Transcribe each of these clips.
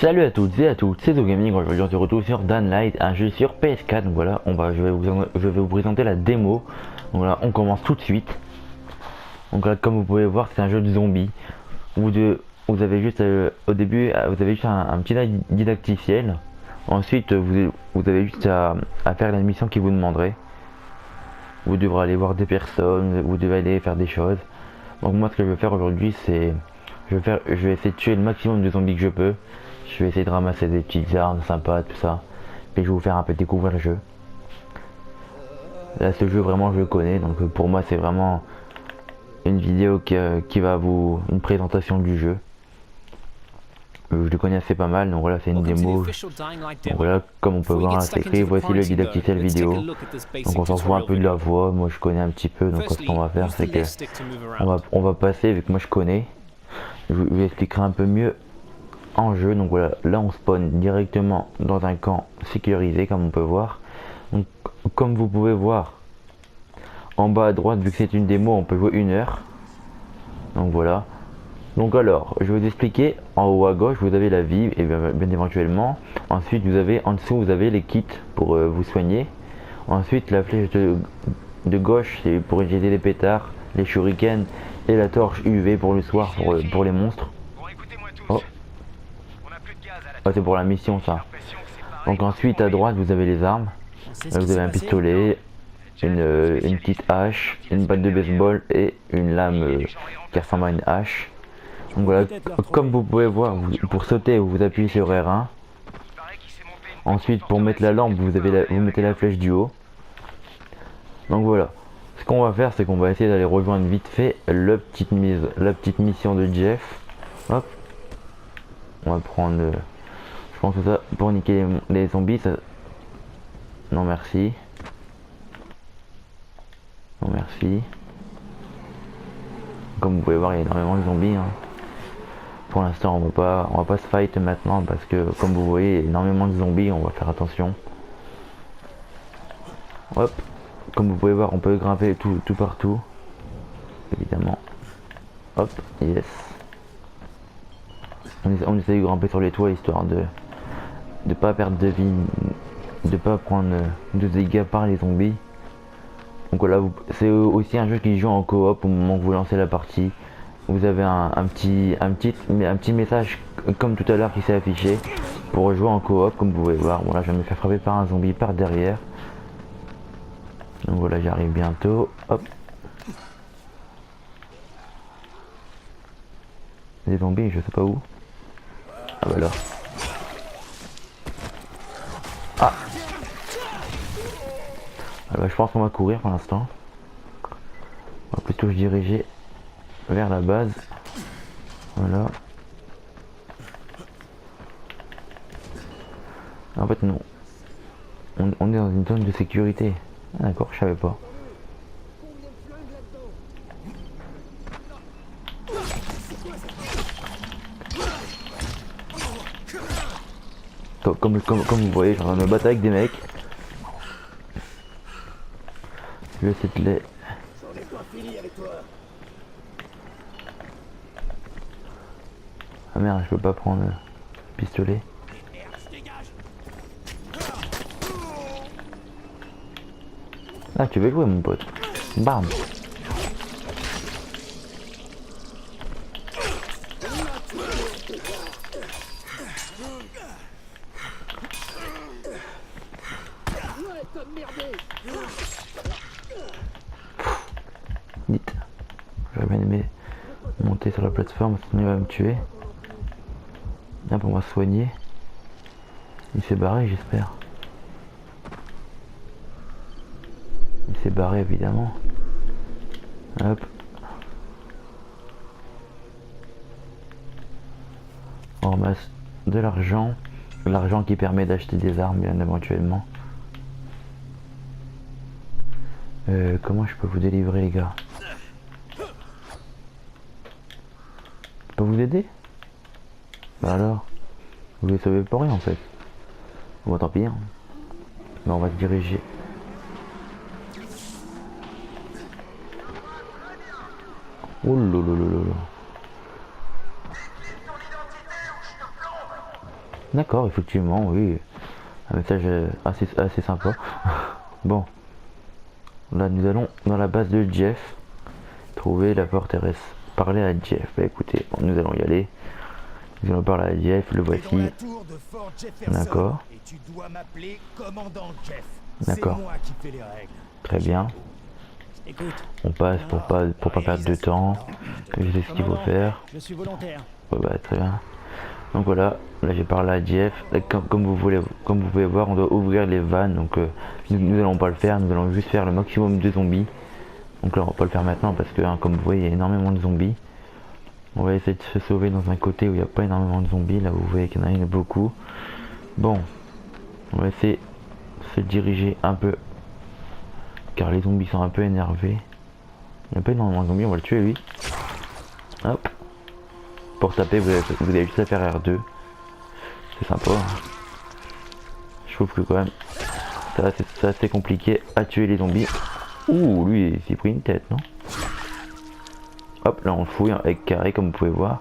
Salut à toutes et à tous, c'est ZoGaming. Aujourd'hui on se retrouve sur Downlight, un jeu sur PS4. Donc voilà, je vais vous présenter la démo. Donc voilà, on commence tout de suite. Donc là, comme vous pouvez voir, c'est un jeu de zombies. Vous avez juste au début, vous avez juste un petit didacticiel. Ensuite, vous avez juste à faire la mission qui vous demanderait. Vous devrez aller voir des personnes, vous devez aller faire des choses. Donc moi, ce que je vais faire aujourd'hui, c'est je vais essayer de tuer le maximum de zombies que je peux. Je vais essayer de ramasser des petites armes sympas, tout ça. Et je vais vous faire un peu découvrir le jeu. Là, ce jeu, vraiment, je le connais. Donc pour moi, c'est vraiment une vidéo qui va vous... une présentation du jeu. Je le connais assez pas mal. Donc voilà, c'est une démo. Donc voilà, comme on peut voir, là, c'est écrit. Voici le didacticiel vidéo. Donc on s'en fout un peu de la voix. Moi, je connais un petit peu. Donc ce qu'on va faire, c'est que on va passer, vu que moi je connais. Je vous expliquerai un peu mieux en jeu. Donc voilà, là on spawn directement dans un camp sécurisé, comme on peut voir. Donc comme vous pouvez voir en bas à droite, vu que c'est une démo, on peut jouer 1 heure. Donc voilà. Donc alors, je vais vous expliquer. En haut à gauche, vous avez la vie, et bien éventuellement. Ensuite, vous avez en dessous, vous avez les kits pour vous soigner. Ensuite, la flèche de gauche, c'est pour utiliser les pétards, les shurikens et la torche UV pour le soir, pour les monstres. Oh. Oh, c'est pour la mission ça. Donc ensuite à droite vous avez les armes. Là, vous avez un pistolet, une petite hache, une batte de baseball et une lame qui ressemble à une hache. Donc voilà, comme vous pouvez voir, pour sauter vous appuyez sur R1. Ensuite pour mettre la lampe vous mettez la flèche du haut. Donc voilà. Ce qu'on va faire, c'est qu'on va essayer d'aller rejoindre vite fait la petite mission de Jeff. Hop. On va prendre, je pense que ça, pour niquer les zombies, ça... Non merci. Non merci. Comme vous pouvez voir, il y a énormément de zombies. Hein. Pour l'instant, on va pas se fight maintenant parce que, comme vous voyez, il y a énormément de zombies. On va faire attention. Hop. Comme vous pouvez voir, on peut grimper tout partout. Évidemment. Hop. Yes. On essaie de grimper sur les toits histoire de pas perdre de vie, de pas prendre de dégâts par les zombies. Donc voilà, c'est aussi un jeu qui joue en coop au moment que vous lancez la partie. Vous avez un petit message comme tout à l'heure qui s'est affiché pour jouer en coop, comme vous pouvez voir. Bon là, je vais me faire frapper par un zombie par derrière. Donc voilà, j'arrive bientôt. Hop. Des zombies, je sais pas où. Ah bah là. Ah. Ah bah, je pense qu'on va courir pour l'instant. On va plutôt se diriger vers la base. Voilà. En fait non. On est dans une zone de sécurité. Ah, d'accord, je savais pas. Comme vous voyez, je suis en train de me battre avec des mecs. Je vais essayer de les... Ah merde, je peux pas prendre le pistolet. Ah, tu veux jouer mon pote. Bam. Vite. J'aurais bien aimé monter sur la plateforme, sinon il va me tuer. Bien pour moi soigner. Il s'est barré, j'espère. Il s'est barré évidemment. Hop. On ramasse de l'argent. L'argent qui permet d'acheter des armes bien éventuellement. Comment je peux vous délivrer les gars? Je peux vous aider? Bah alors, vous les sauvez pour rien en fait. Bon tant pis. Hein. Mais on va se diriger. Oh là là là là là. D'accord, effectivement, oui. Un message assez sympa. Bon, là nous allons dans la base de Jeff. Trouver la forteresse. Parler à Jeff. Bah écoutez, bon, nous allons y aller. Nous allons parler à Jeff, le voici. D'accord. Et tu dois m'appeler commandant Jeff. D'accord. C'est moi qui fais les règles. Très bien. Écoute, On passe pour pas perdre de temps. Je sais ce qu'il faut faire. je suis volontaire. Ouais, bah très bien. Donc voilà, là j'ai parlé à Jeff. Là, comme vous pouvez voir, on doit ouvrir les vannes. Donc nous allons pas le faire. Nous allons juste faire le maximum de zombies. Donc là on va pas le faire maintenant parce que hein, comme vous voyez il y a énormément de zombies. On va essayer de se sauver dans un côté où il n'y a pas énormément de zombies. Là vous voyez qu'il y en a beaucoup. Bon, on va essayer de se diriger un peu car les zombies sont un peu énervés. Il n'y a pas énormément de zombies, on va le tuer lui. Hop. Pour taper vous avez juste à faire R2. C'est sympa. Hein. Je trouve que quand même c'est assez compliqué à tuer les zombies. Ouh, lui il s'est pris une tête, non? Hop, là on fouille avec carré comme vous pouvez voir.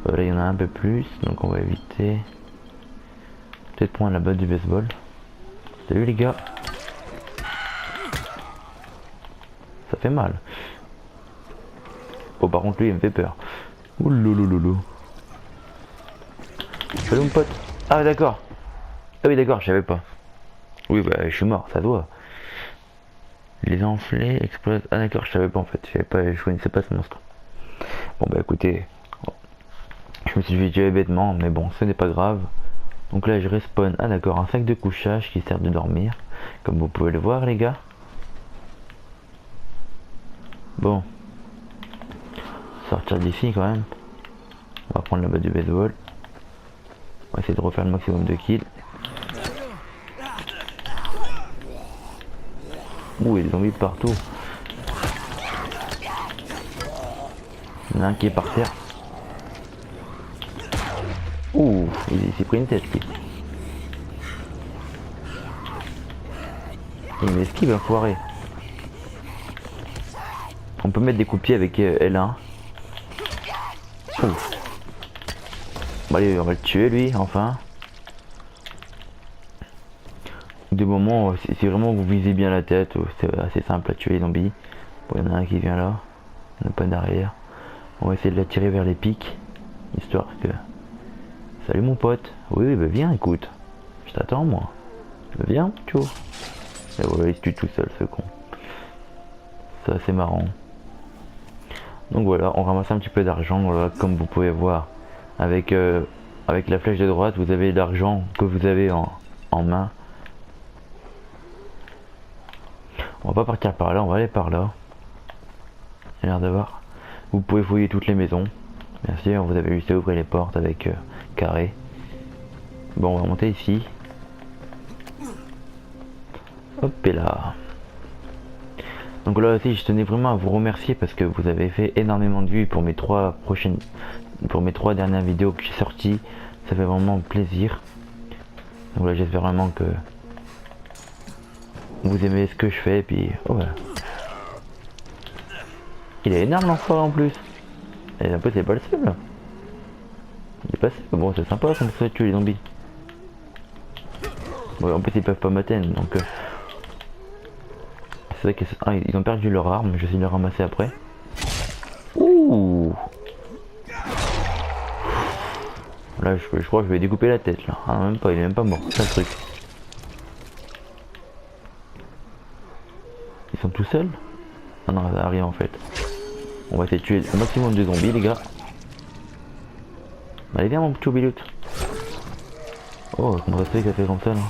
Là il y en a un peu plus, donc on va éviter. Peut-être prendre la batte du baseball. Salut les gars. Ça fait mal. Oh par contre lui il me fait peur. Ouh loulou. Salut mon pote. Ah d'accord. Ah oui d'accord, je savais pas. Oui bah je suis mort, ça doit. Les enflés explosent. Ah d'accord, je savais pas en fait. Je connaissais pas ce monstre. Bon bah écoutez. Je me suis fait tuer bêtement, mais bon, ce n'est pas grave. Donc là je respawn. Ah d'accord, un sac de couchage qui sert de dormir. Comme vous pouvez le voir les gars. Bon. Sortir d'ici quand même. On va prendre la batte du baseball. On va essayer de refaire le maximum de kills. Ouh, il y a des zombies partout. Il y en a un qui est par terre. Ouh, il s'est pris une tête lui. Il m'esquive enfoiré. On peut mettre des coups de pied avec L1. Ouf. Bon allez, on va le tuer lui, enfin. De moment, si vraiment vous visez bien la tête, c'est assez simple à tuer les zombies. Bon, il y en a un qui vient là. On n'a pas d'arrière. On va essayer de l'attirer vers les pics. Histoire que... Salut mon pote. Oui, bah viens, écoute. Je t'attends moi. Viens, tu vois. Et voilà, il se tue tout seul ce con. C'est assez marrant. Donc voilà, on ramasse un petit peu d'argent, voilà, comme vous pouvez voir. Avec la flèche de droite, vous avez l'argent que vous avez en main. On va pas partir par là, on va aller par là. Il a l'air d'avoir. Vous pouvez fouiller toutes les maisons. Bien sûr, vous avez juste à ouvrir les portes avec carré. Bon, on va monter ici. Hop et là. Donc là aussi, je tenais vraiment à vous remercier parce que vous avez fait énormément de vues pour mes trois dernières vidéos que j'ai sorties. Ça fait vraiment plaisir. Donc là, j'espère vraiment que vous aimez ce que je fais. Et puis, oh ouais. Il est énorme l'enfoiré en plus. Et un peu, c'est pas le seul là. Il est passé. Bon, c'est sympa comme ça, tuer les zombies. Bon, en plus, ils peuvent pas m'atteindre donc. C'est vrai qu'ils ont perdu leur arme, je vais essayer de le ramasser après. Ouh. Là je crois que je vais découper la tête là. Ah, même pas, il est même pas mort, c'est ça le truc. Ils sont tout seuls? Ah non, ça arrive en fait. On va essayer de tuer le maximum de zombies les gars. Allez viens mon petit biloute. Oh, on va essayer que ça fait comme ça là.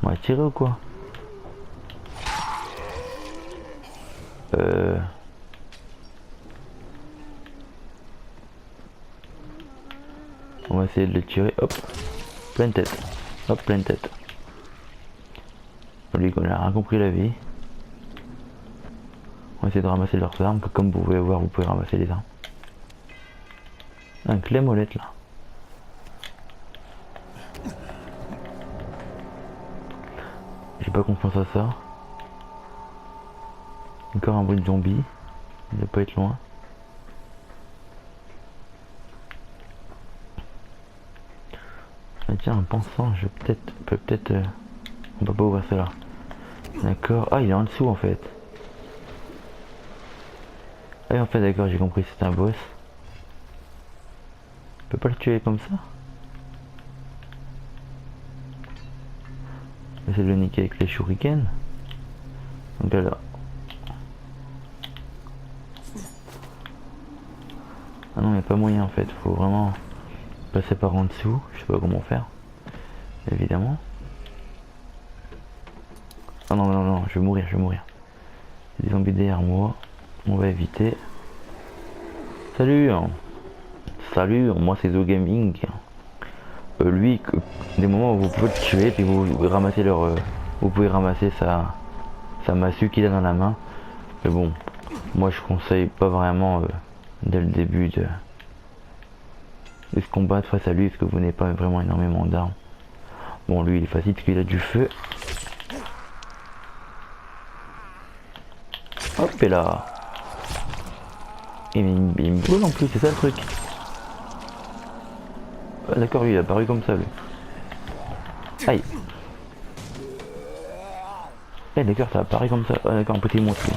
On va tirer ou quoi? On va essayer de le tirer, hop, pleine tête, hop, pleine tête. Lui qu'on a rien compris la vie. On va essayer de ramasser leurs armes, comme vous pouvez voir, vous pouvez ramasser les armes. Un clé molette là. J'ai pas confiance à ça. Encore un bruit de zombie. Il ne doit pas être loin. Tiens, en pensant, je peux peut-être... on peut pas ouvrir cela. D'accord. Ah, il est en dessous en fait. Ah, en fait, d'accord, j'ai compris, c'est un boss. On peut pas le tuer comme ça. Essayer de le niquer avec les shurikens. Donc là... ah non, il n'y a pas moyen en fait, faut vraiment passer par en dessous. Je sais pas comment faire. Évidemment. Ah non, non, non, je vais mourir, je vais mourir. Il y a des zombies derrière moi. On va éviter. Salut, hein. Salut, moi c'est Zo Gaming. Lui, des moments où vous pouvez le tuer, puis vous ramassez leur... vous pouvez ramasser sa massue qu'il a dans la main. Mais bon, moi je conseille pas vraiment dès le début de se combattre face à lui, parce que vous n'avez pas vraiment énormément d'armes. Bon, lui il est facile parce qu'il a du feu. Hop, et là. Il me brûle en plus, c'est ça le truc. Ah, d'accord, lui il a apparu comme ça, lui. Aïe. Eh, d'accord, ça apparaît comme ça. Ah, d'accord, un petit monstre, lui.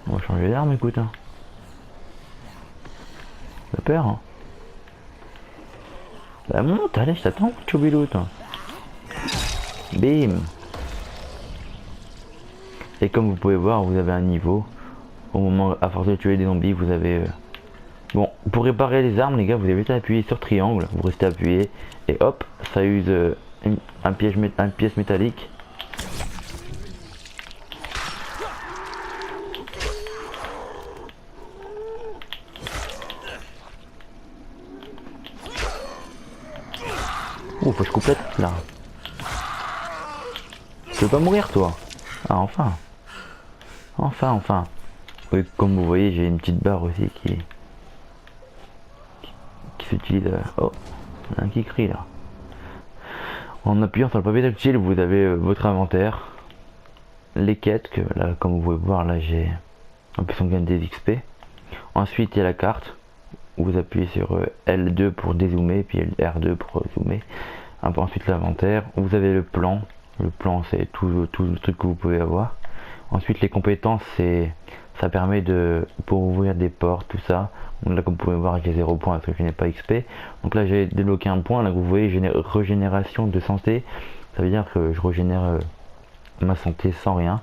On va changer d'arme, écoute. Hein. T'as peur, hein. Bah monte, allez, je t'attends, Choubilou, toi. Bim. Et comme vous pouvez voir, vous avez un niveau. Au moment, à force de tuer des zombies, vous avez... Bon, pour réparer les armes, les gars, vous avez juste à appuyer sur triangle. Vous restez appuyé. Et hop, ça use un pièce métallique. Oh, faut que je complète là. Tu veux pas mourir, toi? Ah, enfin. Enfin. Oui, comme vous voyez, j'ai une petite barre aussi qui s'utilise. Oh, il y en a un qui crie là. En appuyant sur le papier tactile, vous avez votre inventaire, les quêtes que là, comme vous pouvez voir, là j'ai en plus on gagne des XP. Ensuite, il y a la carte. Vous appuyez sur L2 pour dézoomer, puis R2 pour zoomer. Ensuite, l'inventaire. Vous avez le plan. Le plan, c'est tout le truc que vous pouvez avoir. Ensuite, les compétences, ça permet pour ouvrir des portes, tout ça. Donc là, comme vous pouvez voir, j'ai 0 points parce que je n'ai pas XP. Donc là, j'ai débloqué un point. Là, vous voyez, régénération de santé. Ça veut dire que je régénère ma santé sans rien.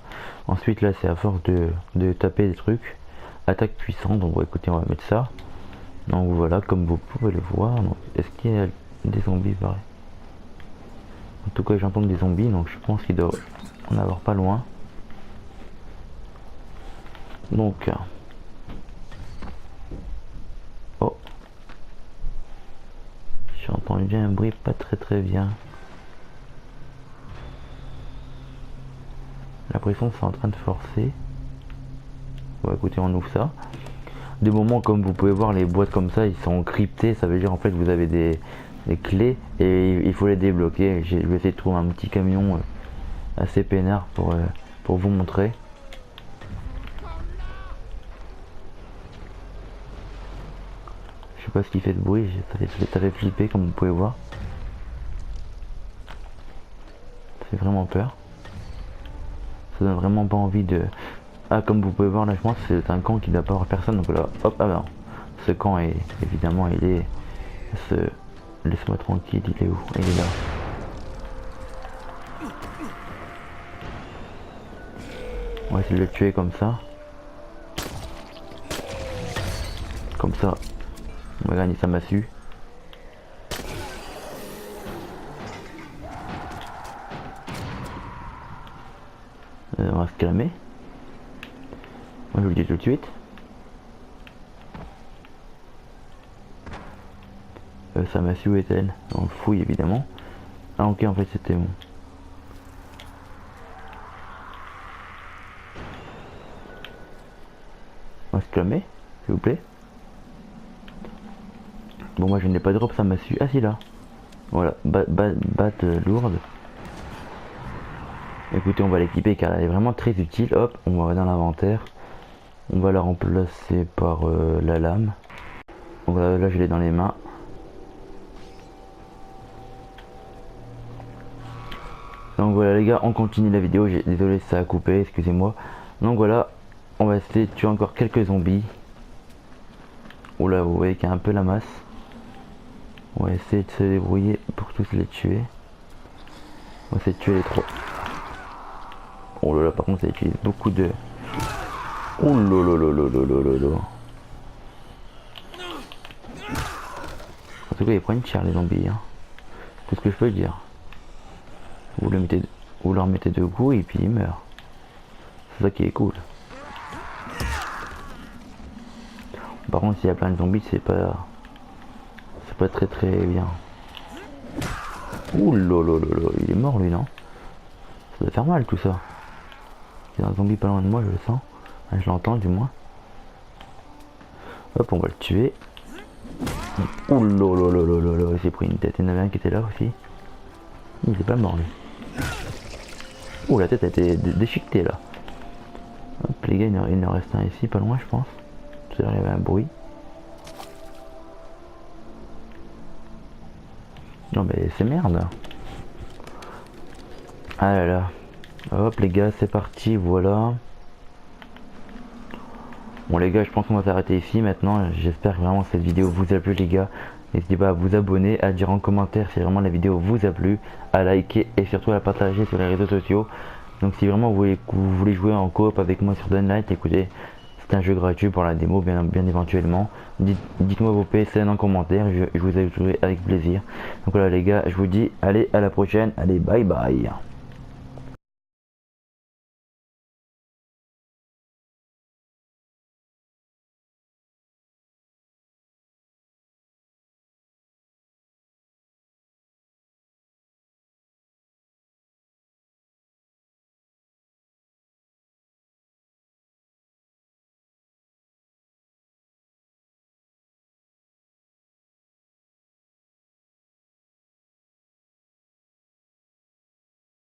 Ensuite, là, c'est à force de taper des trucs. Attaque puissante. Donc, bon, écoutez, on va mettre ça. Donc voilà, comme vous pouvez le voir. Est-ce qu'il y a des zombies pareil? En tout cas, j'entends des zombies, donc je pense qu'il doit en avoir pas loin. Donc, oh, j'ai entendu bien un bruit pas très bien. J'ai l'impression que c'est en train de forcer. Bon, écoutez, on ouvre ça. Des moments, comme vous pouvez voir, les boîtes comme ça, ils sont cryptées. Ça veut dire en fait vous avez des clés et il faut les débloquer. Je vais essayer de trouver un petit camion assez peinard pour vous montrer. Je sais pas ce qui fait de bruit, ça fait flipper comme vous pouvez voir. Ça fait vraiment peur. Ça donne vraiment pas envie de... Ah, comme vous pouvez voir là, je pense que c'est un camp qui n'a pas avoir personne. Donc là, hop, ah ben, ce camp est évidemment, il est... Laisse-moi tranquille, il est où? Il est là. On va essayer de le tuer comme ça. Comme ça, on va gagner sa massue. On va se calmer. Moi je vous le dis tout de suite. Sa massue est-elle? On le fouille évidemment. Ah ok, en fait c'était bon. On va se calmer, s'il vous plaît. Bon, moi je n'ai pas de drop sa massue. Ah si, là. Voilà, batte lourde. Écoutez, on va l'équiper car elle est vraiment très utile. Hop, on va dans l'inventaire. On va la remplacer par la lame. Donc là je l'ai dans les mains. Donc voilà les gars, on continue la vidéo. Désolé si ça a coupé, excusez-moi. Donc voilà, on va essayer de tuer encore quelques zombies. Oula, vous voyez qu'il y a un peu la masse. On va essayer de se débrouiller pour tous les tuer. On va essayer de tuer les 3. Oh là là, par contre ça utilise beaucoup de... Oh là là là là là là là là. En tout cas ils prennent cher les zombies hein. Tout ce que je peux dire. Vous leur mettez deux coups et puis ils meurent. C'est ça qui est cool. Par contre s'il y a plein de zombies c'est pas très très bien. Ouh là là là là, il est mort lui non? Ça doit faire mal tout ça. Il y a un zombie pas loin de moi, je le sens. Je l'entends du moins. Hop, on va le tuer. Ouh là là là là là là, il s'est pris une tête. Il y en avait un qui était là aussi. Il est pas mort lui. Ouh, la tête a été déchiquetée là. Hop les gars, il en reste un ici, pas loin je pense. Tout à l'heure il y avait un bruit. Non mais c'est merde. Ah là là. Hop les gars, c'est parti, voilà. Bon les gars, je pense qu'on va s'arrêter ici maintenant. J'espère que vraiment cette vidéo vous a plu les gars. N'hésitez pas à vous abonner, à dire en commentaire si vraiment la vidéo vous a plu, à liker et surtout à la partager sur les réseaux sociaux. Donc si vraiment vous voulez jouer en coop avec moi sur Dunlight, écoutez, c'est un jeu gratuit pour la démo bien éventuellement. Dites-moi vos PSN en commentaire, je vous ajouterai avec plaisir. Donc voilà les gars, je vous dis allez à la prochaine, allez bye bye.